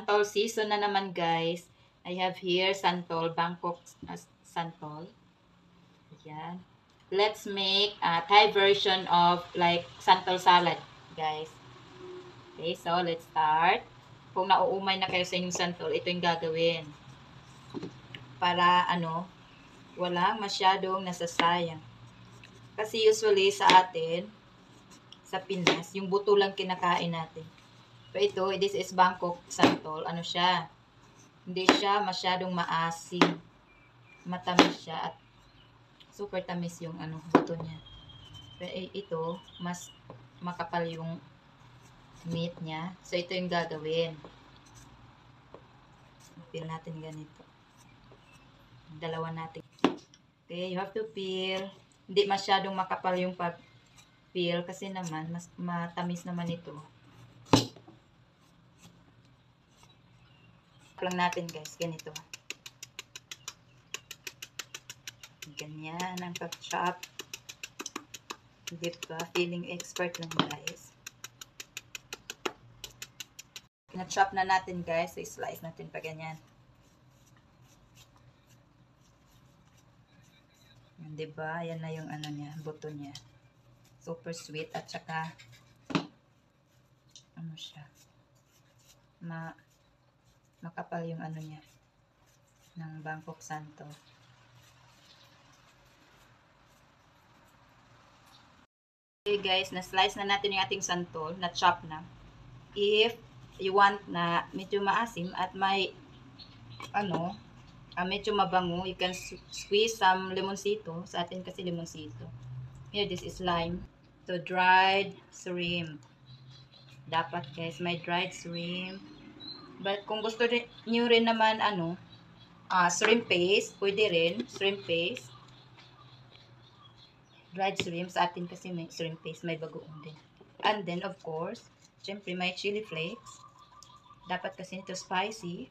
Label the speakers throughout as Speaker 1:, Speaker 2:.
Speaker 1: santol season na naman, guys. I have here santol, Bangkok santol. Ayan. Let's make a Thai version of like santol salad, guys. Okay, so let's start. Kung nauumay na kayo sa inyong santol, ito yung gagawin. Para walang masyadong nasasayang. Kasi usually sa atin, sa Pinas, yung buto lang kinakain natin. Pero ito, this is Bangkok santol. Ano siya? Hindi siya masyadong maasim. Matamis siya at super tamis yung buto niya. Pero ito, mas makapal yung meat niya. So, ito yung gagawin. Peel natin ganito. Dalawa natin. Okay, you have to peel. Hindi masyadong makapal yung pag-peel kasi naman, mas matamis naman ito. Lang natin guys, ganito. Ganyan ang pag-chop. Diba? Feeling expert lang guys. Kina-chop na natin guys. So, slice natin pa ganyan. Diba? Yan na yung niya, buto niya. Super sweet at saka siya. Makapal yung niya ng Bangkok santol. Okay guys, na-slice na natin yung ating santol, na-chop na. If you want na medyo maasim at may medyo mabango, you can squeeze some limonsito. Sa atin kasi limonsito. Here, this is lime. So, dried shrimp. Dapat guys, may dried shrimp. But kung gusto nyo rin naman, shrimp paste, pwede rin, shrimp paste. Dried shrimp, sa atin kasi may shrimp paste, may bagoong din. And then, of course, syempre may chili flakes. Dapat kasi ito spicy.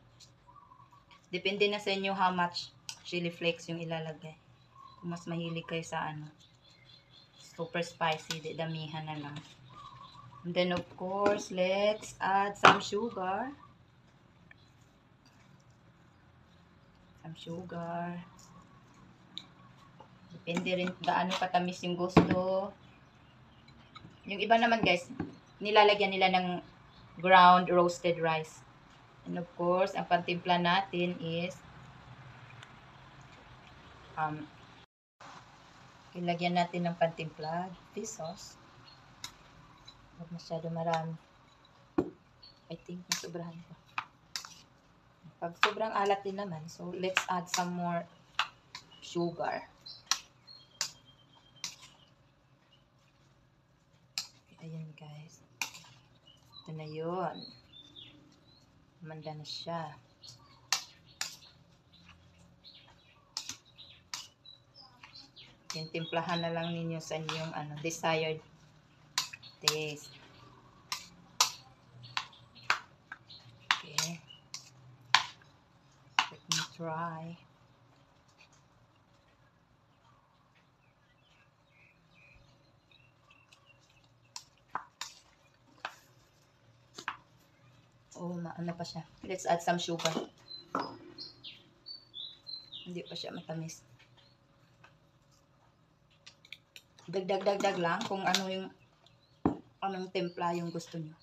Speaker 1: Depende na sa inyo how much chili flakes yung ilalagay. Kung mas mahilig kayo sa super spicy, damihan na lang. And then of course, let's add some sugar. Some sugar. Depende rin gaano katamis yung gusto. Yung iba naman guys, nilalagyan nila ng ground roasted rice. And of course, ang pantimpla natin is ilagyan natin ng pantimpla, fish sauce. Huwag masyado marami. I think nasobrahan ko. Pag sobrang alat din naman, so let's add some more sugar. Ayan guys. Ito na yun. Manda na siya. Timplahan na lang ninyo sa inyong desired taste. Okay. Let me try. Oh, maano pa siya. Let's add some sugar. Hindi pa siya matamis. Dagdag lang kung anong timpla yung gusto nyo.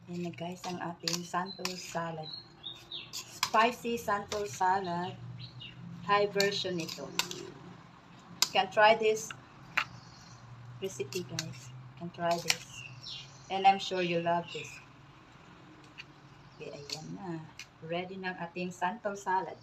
Speaker 1: Yan na guys ang ating santol salad. Spicy santol salad. Thai version nito. You can try this recipe guys. You can try this. And I'm sure you love this. Okay, ayan na. Ready ng ating santol salad.